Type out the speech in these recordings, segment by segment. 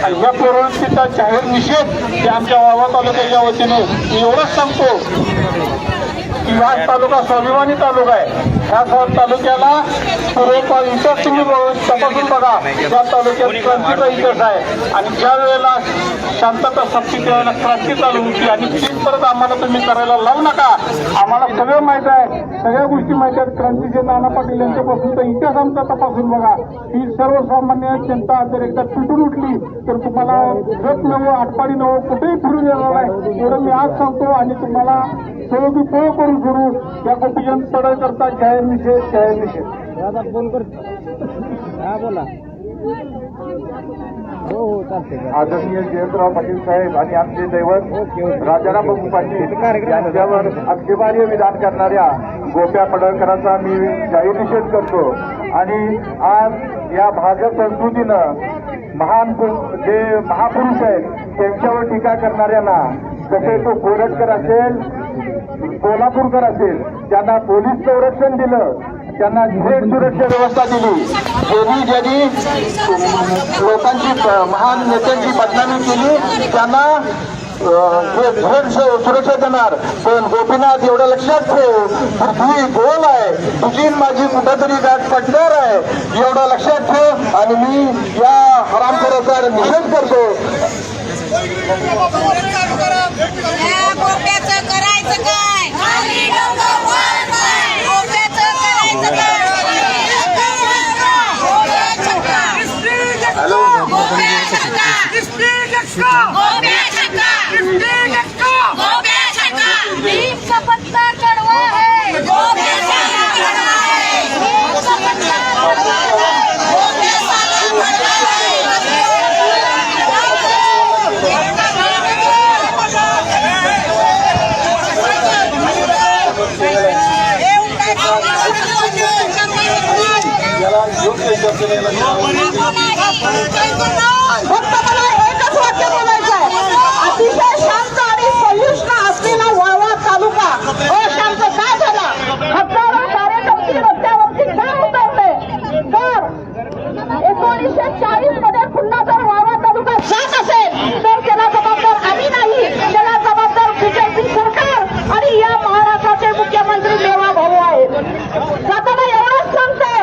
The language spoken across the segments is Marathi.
आणि ह्या प्रवृत्तीचा जाहीर निषेध हे आमच्या वावा तालुक्याच्या वतीने मी एवढंच सांगतो की हा तालुका स्वाभिमानी तालुका आहे. ह्या तालुक्याला पूर्वपार इतिहास तुम्ही तपासून बघा. त्या तालुक्यात क्रांतीचा इतिहास आहे आणि ज्या वेळेला शांतता सत्ती त्यावेळेला क्रांती चालू होती आणि तीच परत आम्हाला तुम्ही करायला लावू नका. आम्हाला सगळं माहीत आहे, सगळ्या गोष्टी माहीत आहेत. क्रांतीचे नाना पाटील यांच्यापासूनचा इतिहास आमचा तपासून बघा. ही सर्वसामान्य जनता जर एकदा तुटून उठली तर तुम्हाला जत नवं आटपाडी नवं कुठेही फिरून येणार आहे एवढं मी आज सांगतो. आणि तुम्हाला सहयोगी पळ करून फिरू या गोपीचंद पडळकरता जाहीर निषेध, जाहीर निषेध. फोन कर. हा बोला. हो हो चालते. आदरणीय जयंतराव पाटील साहेब आणि आमचे दैवत राजाराम बाबू पाटील यांच्यावर आक्षेपार्ह विधान करणाऱ्या गोप्या पडळकरांचा मी जाहीर निषेध करतो. आणि आज या भाजप संस्कृतीनं महान जे महापुरुष आहेत त्यांच्यावर टीका करणाऱ्यांना, जसे तो कोरटकर असेल, कोल्हापूरकर असेल, त्यांना पोलीस संरक्षण दिलं, त्यांना थेट सुरक्षा व्यवस्था दिली. ज्यांनी लोकांची महान नेत्यांची बदनामी केली त्यांना थेट सुरक्षा देणार. पण गोपीनाथ एवढं लक्षात ठेव, पृथ्वी गोल आहे, तुझी माझी कुठेतरी गाठ पडणार आहे एवढं लक्षात ठेव. आणि मी या हरामखोराचा निषेध करतो. करायचं काय? फक्त मला एकच वाक्य बोलायचं आहे. अतिशय शांत आणि सहिष्णू असलेला वाळवा तालुका अशांत का झाला? हजारो कार्यकर्ते रस्त्यावरती का उतरले? तर 1940 मध्ये पुन्हा जर वाळवा तालुका जात असेल तर त्याला जबाबदार आम्ही नाही, त्याला जबाबदार बीजेपी सरकार आणि या महाराष्ट्राचे मुख्यमंत्री देवा भाऊ आहेत. जाताना एवढंच सांगते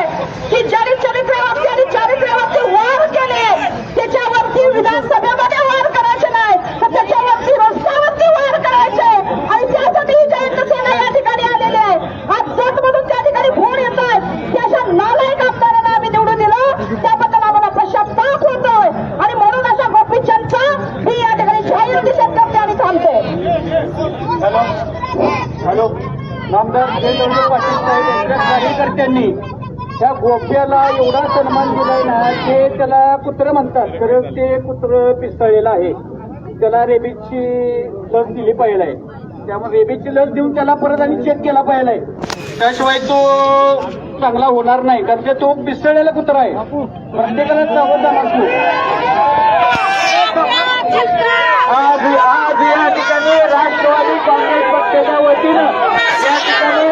की ज्यांनी चरित्र्यावरती आणि चारित्र्यावरती वार केले त्याच्यावरती विधानसभेमध्ये वार करायचे नाही, तर त्याच्यावरती रस्त्यावरती वार करायचे. आणि त्यासाठी जयंत सेना या ठिकाणी आलेले आहे. आज जत म्हणून त्या ठिकाणी फोन येत आहेत की अशा नालायक आमदारांना आम्ही निवडून दिलं, त्याबद्दल आम्हाला पश्चाताप होतोय. आणि म्हणून अशा गोपीचंदचा मी या ठिकाणी जाहीर निषेध करते आणि थांबते. हॅलो, नामदार जयंत पाटील साहेब यांच्या कार्यकर्त्यांनी त्या गोप्याला एवढा सन्मान दिलाय ना ते त्याला कुत्रं म्हणतात, तर ते कुत्रं पिस्तळलेलं आहे. त्याला रेबीजची लस दिली पाहिजे आहे. त्यामुळे रेबीजची लस देऊन त्याला परत आणि चेक केला पाहिजे आहे. त्याशिवाय तो चांगला होणार नाही, कारण ते तो पिस्तळलेला कुत्रा आहे. प्रत्येकाला सावधान असतो. आज या ठिकाणी राष्ट्रवादी काँग्रेस पक्षाच्या वतीनं या ठिकाणी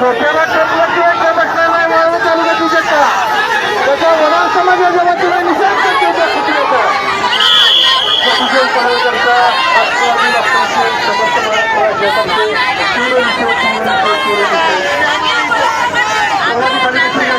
छोट्याला टेपला बसणार नाही म्हणून तालुक्यात शकता त्याच्या वडार समाजाच्या वतीने निषेध करते त्या सुटण्याचा सतीशेष पडळकरचा राष्ट्रवादी डॉक्टर समर्थ मराठा राज्यातर्फे तीव्र निषेध सर्वांनी खाली बसली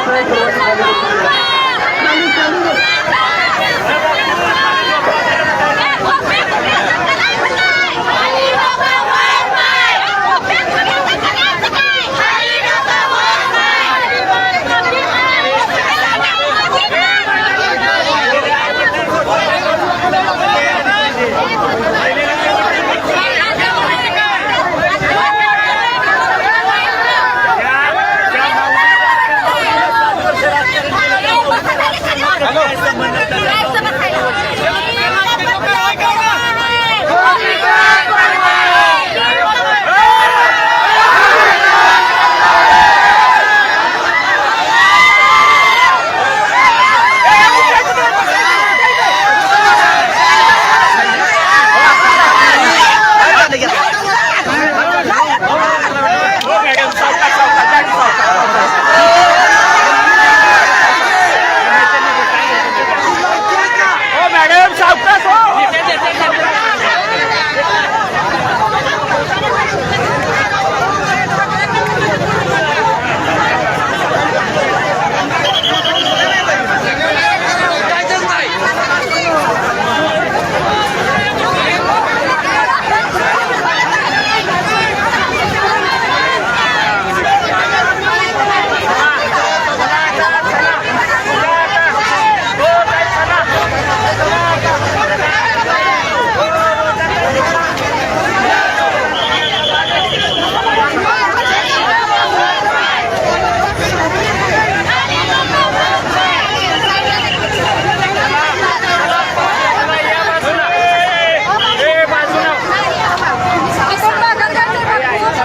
घ्यायचं आहे सर्वांनी खाली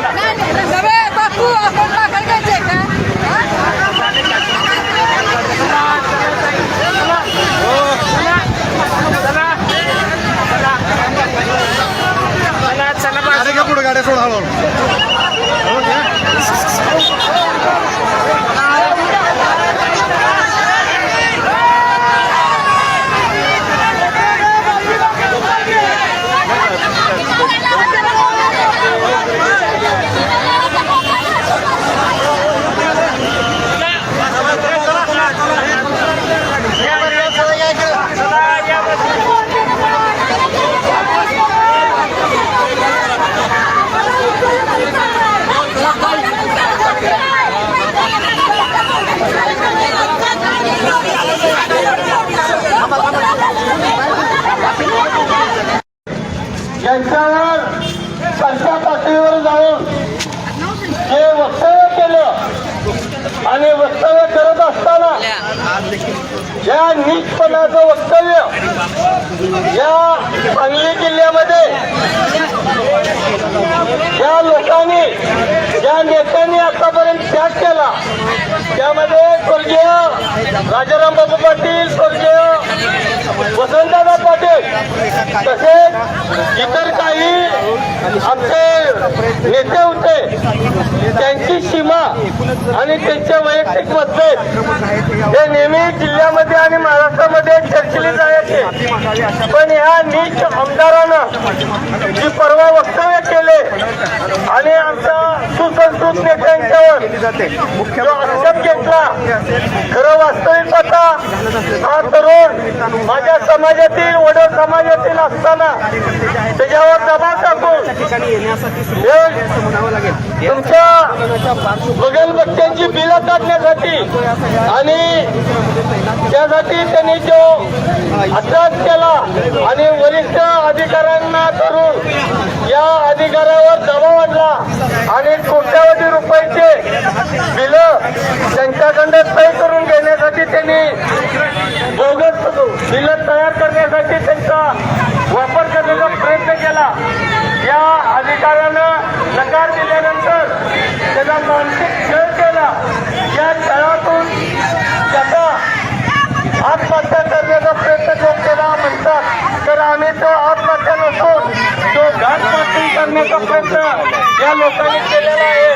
बसली यांच्यावर सरकार पातळीवर जाऊन जे वक्तव्य केलं आणि वक्तव्य करत असताना या नीचपणाचं वक्तव्य या सांगली जिल्ह्यामध्ये ज्या लोकांनी ज्या नेत्यांनी आतापर्यंत त्याग केला त्यामध्ये स्वर्गीय राजाराम बाबू पाटील, स्वर्गीय वसंतदादा पाटील तसेच इतर काही आमचे नेते होते त्यांची सीमा आणि त्यांचे वैयक्तिक मतभेद हे नेहमी जिल्ह्यामध्ये आणि महाराष्ट्रामध्ये चर्चेले जायचे. पण ह्या नीच आमदारानं जी परवा वक्तव्य केले आणि आमच्या सुसंस्कृत नेत्यांच्यावर जो आक्षेप घेतला, खरं वास्तविक आता हा तरुण माझ्या समाजातील वडील समाजातील असताना त्याच्यावर दबाव टाकून तुमच्या बगल बच्च्यांची बिलं काढण्यासाठी आणि त्यासाठी त्यांनी जो अटक केला आणि वरिष्ठ अधिकाऱ्यांना करून या अधिकाऱ्यावर दबाव आणला आणि कोट्यावधी रुपयाचे बिलं त्यांच्याकडे सही करून घेण्यासाठी त्यांनी बोगस बिलं तयार करण्यासाठी त्यांचा वापर करण्याचा प्रयत्न केला. या अधिकाऱ्यानं नकार दिल्यानंतर त्याचा मानसिक छळ केला. या छळातून त्याचा आत्महत्या करण्याचा प्रयत्न केला म्हणतात, तर आम्ही तो आत्महत्या नसून तो घातपाती करण्याचा प्रयत्न या लोकांनी केलेला आहे.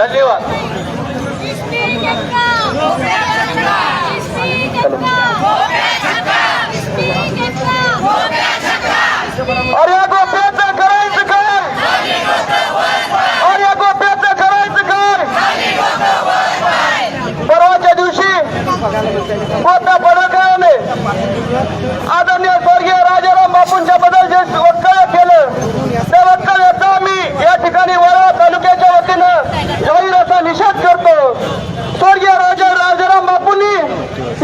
धन्यवाद. अरे या गोप्याचं करायचं काय? अरे या गोप्याचं करायचं काय? परवाच्या दिवशी गोप्या पडळकरांने आदरणीय स्वर्गीय राजाराम बापूंच्या बद्दल जे वक्तव्य केलं त्या वक्तव्याचा आम्ही या ठिकाणी वाळवा तालुक्याच्या वतीनं जाहीर असा निषेध करतो. स्वर्गीय राजाराम बापूंनी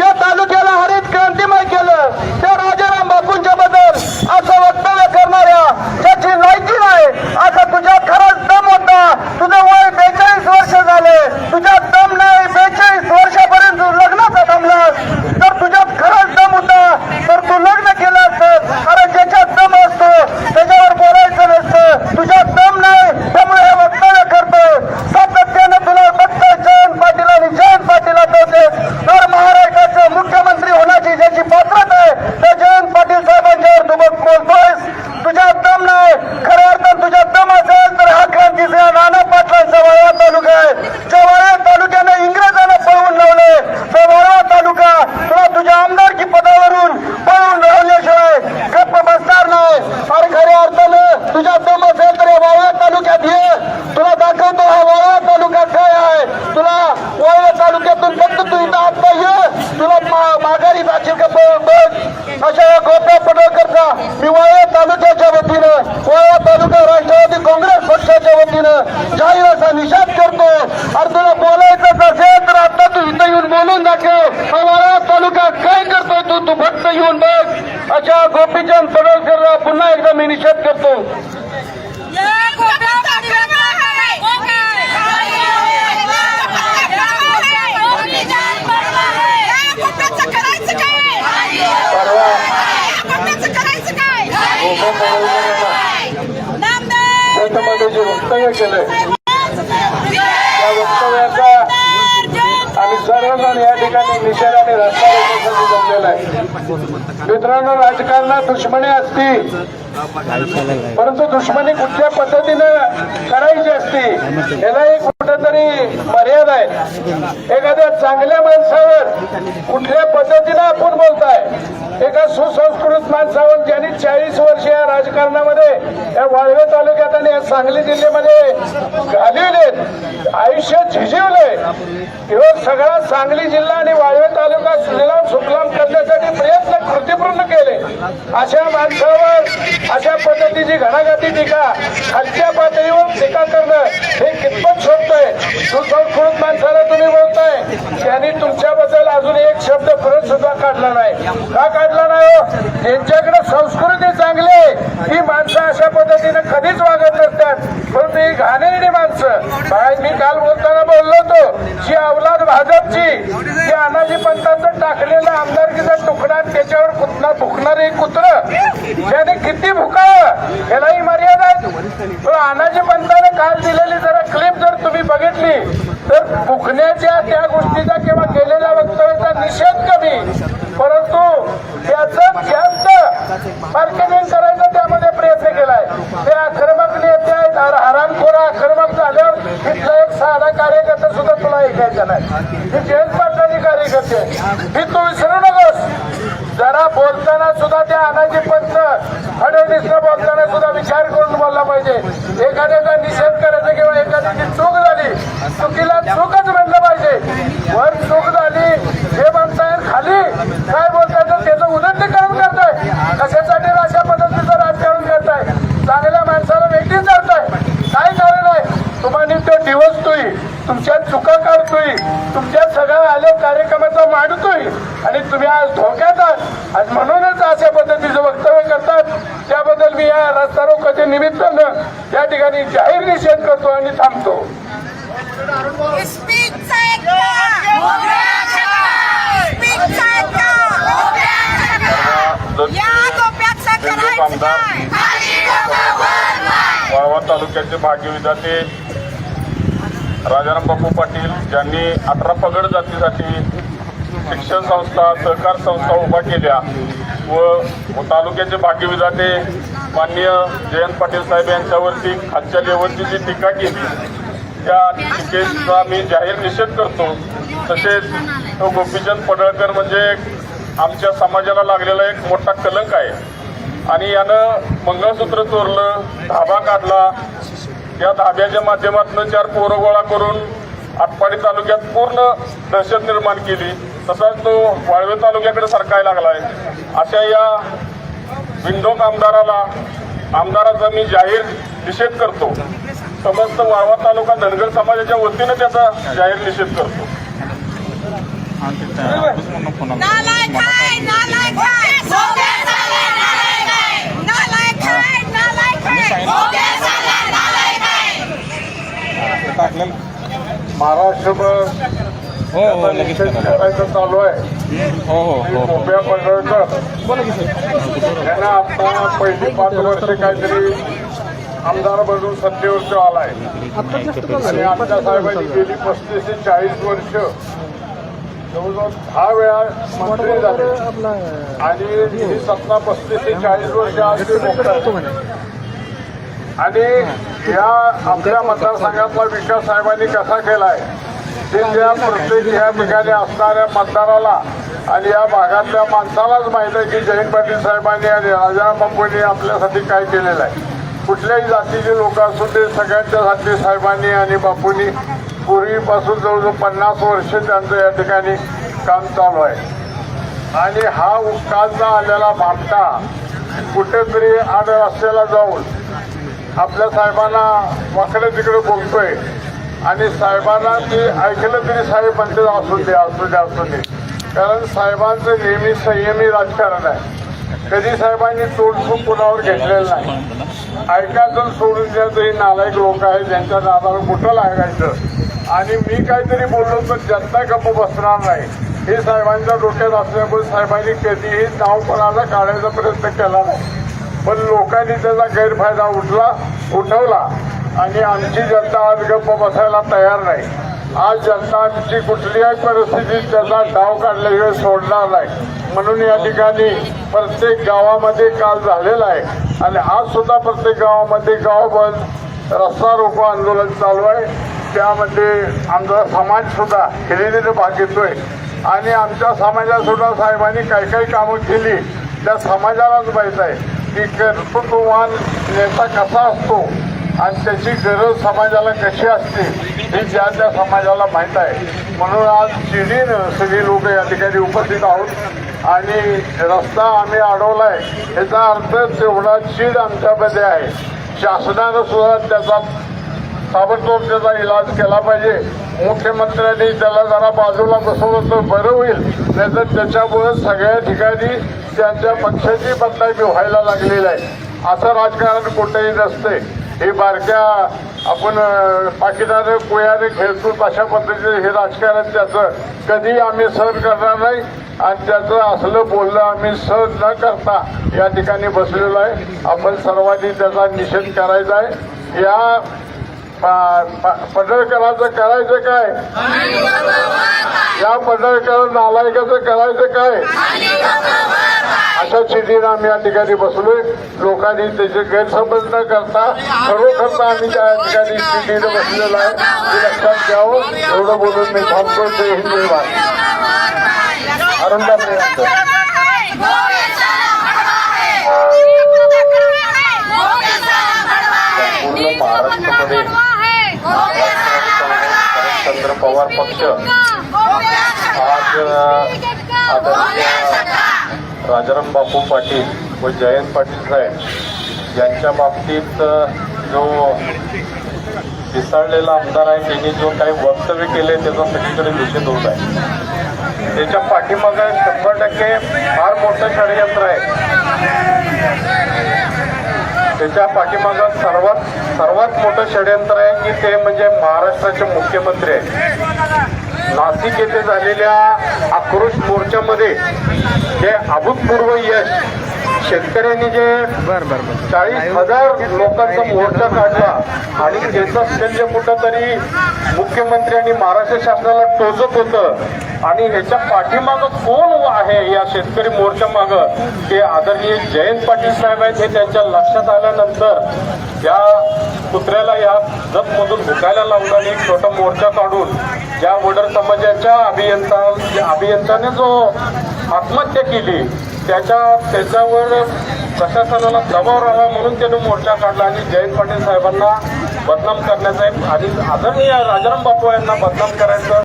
या तालुक्याला हरित क्रांतिमय केलं. त्या राजाराम बापूंच्या बद्दल असं वक्तव्य करणाऱ्या त्याची लायकी नाही. असं तुझ्यात खरंच दम होता. तुझं वय 42 वर्ष झाले. तुझ्यात दम नाही. 42 वर्षापर्यंत तू लग्नाचा दमलास. जर तुझ्यात खरंच दम होता तर तू लग्न केलं असतं. कारण ज्याच्यात दम असतो त्याच्यावर बोलायचं नसतं. तुझ्यात दम नाही त्यामुळे हे वक्तव्य करतो. सातत्यानं तुला बघतोय जयंत पाटील आणि जयंत पाटील आठवते. तर महाराष्ट्राचे मुख्यमंत्री होण्याची ज्याची पात्रता आहे त्या जयंत पाटील साहेबांच्यावर तू बोलतोयस. तुझ्यात दम नाही. खऱ्या अर्थात तुझ्यात दम असेल तर हा क्रांतीचा नाना पाटलांचा वाळवा तालुका आहे. त्या वाळवा तालुक्याने इंग्रजांना पळवून लावले. तो वाळवा तालुका तुला तुझ्या आमदारकी पदावरून पळवून लावल्याशिवाय गप्प बसणार नाही. आणि खऱ्या अर्थानं तुझ्या दम असेल तर या वाळवा तालुक्यात ये. तुला दाखवतो हा वाळवा तालुका काय आहे. तुला वाळवा तालुक्यातून फक्त तू इथं आता ये. तुला माघारी जाशील का बघ. अशा या गोप्या पडळकरचा मी वाळवा तालुक्याच्या वतीनं वाळवा तालुका राष्ट्रवादी काँग्रेस पक्षाच्या वतीनं जाहीर असा निषेध करतो. आणि तुला बोलायचं असेल तर आता तू इथं येऊन बोलून दाखव. हा वाळवा तालुका काय करतोय तू फक्त येऊन बघ. अशा गोपीचंद पडळकरला पुन्हा एकदा मी निषेध करतो. जे वक्तव्य केलंय त्या वक्तव्याचा आम्ही सर्वजण या ठिकाणी निषेधाने रस्ता रोखण्यासाठी जमलेला आहे. मित्रांनो, राजकारणात दुश्मनी असती परंतु दुश्मनी कुठल्या पद्धतीनं करायची असती याला एक कुठेतरी मर्यादा आहे. एखाद्या चांगल्या माणसावर कुठल्या पद्धतीनं आपण बोलताय. एका सुसंस्कृत माणसावर ज्यांनी 40 वर्ष या राजकारणामध्ये या वाळवे तालुक्यात आणि या सांगली जिल्ह्यामध्ये घालवले, आयुष्य झिजवले. ह्यो सगळा सांगली जिल्हा आणि वाळवे तालुका सुजलाम सुफलाम करण्यासाठी प्रयत्न कृतीपूर्ण केले. अशा माणसावर अशा पद्धतीची घणाघाती टीका खालच्या पातळीवर टीका करणं हे कितपत शोभतंय. सुसंस्कृत माणसाला तुम्ही बोलताय त्यांनी तुमच्याबद्दल अजून एक शब्द परत सुद्धा काढला नाही. का काढला नाही? त्यांच्याकडे संस्कृती चांगली आहे. ही माणसं अशा पद्धतीने कधीच वागत नसतात. परंतु ही घाणेरडी माणसं मी काल बोलताना बोललो होतो जी अवलाद भाजपची जी अनाजी पंताचं टाकलेलं आमदारकीचा तुकडा त्याच्यावर भुकणारे कुत्रं त्याने किती भुकावं यालाही मर्यादा आहे. अनाजी पंताने काल दिलेली जरा क्लिप जर तुम्ही बघितली तर भुकण्याच्या त्या गोष्टीचा किंवा केलेल्या वक्तव्याचा निषेध कमी परंतु त्याचं जास्त मार्केटिंग करायचा त्यामध्ये प्रयत्न केलाय. ते आक्रमक नेते आहेत. हरामखोरा आक्रमक झाल्यावर तिथला एक साधा कार्यकर्ता सुद्धा तुला ऐकायचा नाही. ही जयंत पाटलाची कार्यकर्ते ही तू विसरू नकोस. जरा बोलताना सुद्धा त्या अनाजी पंत फडणवीसला बोलताना सुद्धा विचार करून बोलला पाहिजे. एखाद्याचा निषेध करायचा किंवा एखाद्याची चूक झाली चुकीला चूकच म्हणलं पाहिजे. वर चूक झाली हे म्हणताय खाली काय बोलताय तर त्याचं उन्नतीकरण करताय. कशासाठी अशा पद्धतीचं राजकारण करताय. चांगल्या माणसाला वेगळी जाताय. काय कारण आहे? तुम्हाला तो दिवसतोय तुमच्या चुका काढतोय तुमच्या सगळ्या आल्या कार्यक्रमाचा मांडतोय आणि तुम्ही आज धोक्यात आहात. आज म्हणूनच अशा पद्धतीचं वक्तव्य करतात. त्याबद्दल मी या रस्ता रोकोच्या निमित्तानं त्या ठिकाणी जाहीर निषेध करतो आणि थांबतो. वाळवा तालुक्याचे भाग्य विधाते राजाराम बापू पाटील ज्यांनी 18 पगड जातीसाठी शिक्षण संस्था सहकार संस्था उभा केल्या व तालुक्याचे भाग्य विधाते माननीय जयंत पाटील साहेब यांच्यावरती खालच्या लेवलची जी टीका केली त्या टीकेचा मी जाहीर निषेध करतो. तसेच तो गोपीचंद पडळकर म्हणजे आमच्या समाजाला लागलेला एक मोठा कलंक आहे आणि यानं मंगळसूत्र चोरलं, धाबा काढला. या धाब्याच्या माध्यमातून 4 पोरं गोळा करून आटपाडी तालुक्यात पूर्ण दहशत निर्माण केली. तसाच तो वाळवे तालुक्याकडे सरकायला लागलाय. अशा या बिनडोक आमदाराचा मी जाहीर निषेध करतो. समस्त वाळवा तालुका धनगर समाजाच्या वतीनं त्याचा जाहीर निषेध करतो. नालायक आहे, नालायक आहे, भोगे साले नालायक आहे, नालायक आहे, नालायक आहे, भोगे साले नालायक आहे. महाराष्ट्रभर त्याचा निषेध करायचं चालू आहे. गोप्या पडळकर यांना आता पहिली 5 वर्ष काहीतरी आमदार बनून सत्तेवर आलाय आणि आमच्या साहेबांनी गेली 35 ते 40 वर्ष जवळजवळ 10 वेळा मंत्री झाले आणि ही सत्ता 35 ते 40 वर्ष आज ते भोगतात. आणि या आपल्या मतदारसंघातला विकास साहेबांनी कसा केलाय ते त्या प्रत्येक या ठिकाणी असणाऱ्या मतदाराला आणि या भागातल्या माणसालाच माहित आहे की जयंत पाटील साहेबांनी आणि राजाराम बापूंनी आपल्यासाठी काय केलेलं आहे. कुठल्याही जातीचे लोक असू ते सगळ्यांच्यासाठी साहेबांनी आणि बापूंनी पूर्वीपासून जवळजवळ 50 वर्ष त्यांचं या ठिकाणी काम चालू आहे. आणि हा कालचा आलेला भामटा कुठेतरी आड रस्त्याला जाऊन आपल्या साहेबांना वाकडे तिकडे बोलतोय आणि साहेबांना ते ऐकलं तरी साहेब म्हणते असू दे. कारण साहेबांचं नेहमी संयमी राजकारण आहे. कधी साहेबांनी तोडफूक कुणावर घेतलेलं नाही. ऐकायचं सोडून द्यायचं ही नालायक लोक आहेत ज्यांच्या नादाला कुठं लागायचं आणि मी काहीतरी बोललो तर जनता गप्प बसणार नाही हे साहेबांच्या डोक्यात असल्यामुळे साहेबांनी कधीही नाव कोणाला काढायचा प्रयत्न केला नाही. पण लोकांनी त्याचा गैरफायदा उठवला आणि आमची जनता आज गप्प बसायला तयार नाही. आज जनता आमची कुठल्याही परिस्थितीत त्याचा डाव काढल्याशिवाय सोडणार नाही. म्हणून या ठिकाणी प्रत्येक गावामध्ये काल झालेला आहे आणि आज सुद्धा प्रत्येक गावामध्ये गाव बंद रस्ता रोको आंदोलन चालू आहे. त्यामध्ये आमचा समाज सुद्धा हिरिरीने भाग घेतोय आणि आमच्या समाजात सुद्धा साहेबांनी काही कामं केली त्या समाजालाच माहीत आहे की कर्तृत्ववान नेता कसा असतो आणि त्याची गरज समाजाला कशी असते हे त्या समाजाला माहीत आहे. म्हणून आज शिडीनं सगळी लोक या ठिकाणी उपस्थित आहोत आणि रस्ता आम्ही अडवलाय याचा अर्थ तेवढा चीड आमच्यामध्ये आहे. शासनानं सुद्धा त्याचा ताबडतोब त्याचा इलाज केला पाहिजे. मुख्यमंत्र्यांनी त्याला जरा बाजूला बसवलं तर बरं होईल. नाहीतर त्याच्यामुळे सगळ्या ठिकाणी त्यांच्या पक्षाची बदनामी व्हायला लागलेली आहे. असं राजकारण कुठेही नसते. हे बारक्या आपण पाकिटाने कोयाने खेळतो तशा पद्धतीने हे राजकारण त्याचं कधी आम्ही सहन करणार नाही आणि त्याचं असलं बोलणं आम्ही सहन न करता या ठिकाणी बसलेलो आहे. आपण सर्वांनी त्याचा निषेध करायचा आहे. या पडळकरांचं करायचं काय, या पडळकर नालायकाचं करायचं काय अशा स्थितीनं आम्ही या ठिकाणी बसलोय. लोकांनी त्याचे गैरसमज न करता खरोखर आम्ही त्या ठिकाणी स्थितीनं बसलेलो आहे हे लक्षात घ्यावं. एवढं बोलून मी थांबतो. जय हिंद जय भारत. आनंदाने पूर्ण महाराष्ट्रामध्ये शरदचंद्र पवार पक्ष आज आदरणीय राजाराम बापू पाटील व जयंत पाटील साहेब यांच्या बाबतीत जो पिसाळलेला आमदार आहे त्यांनी जो काही वक्तव्य केले त्याचा सगळीकडे निषेध होत आहे. त्याच्या पाठीमागे 100% फार मोठं षडयंत्र आहे. त्याच्या पाठीमागं सर्वात मोठं षडयंत्र आहे की ते म्हणजे महाराष्ट्राचे मुख्यमंत्री आहेत. नाशिक येथे झालेल्या आक्रोश मोर्चामध्ये जे अभूतपूर्व यश शेतकऱ्यांनी जे बरं बरं बरं 40,000 लोकांचा मोर्चा काढला आणि त्याचं शल्य कुठंतरी मुख्यमंत्री आणि महाराष्ट्र शासनाला टोचत होतं आणि ह्याच्या पाठीमागं कोण आहे या शेतकरी मोर्चा मागं ते आदरणीय जयंत पाटील साहेब आहेत हे त्यांच्या लक्षात आल्यानंतर त्या कुत्र्याला या जपमधून भुकायला लावून आणि एक छोटा मोर्चा काढून ज्या वडर समाजाच्या अभियंत्याने जो आत्महत्या केली त्याच्यावर प्रशासनाला दबाव राहावा म्हणून त्यानं मोर्चा काढला आणि जयंत पाटील साहेबांना बदनाम करण्याचा आणि आदरणीय राजाराम बापू यांना बदनाम करायचं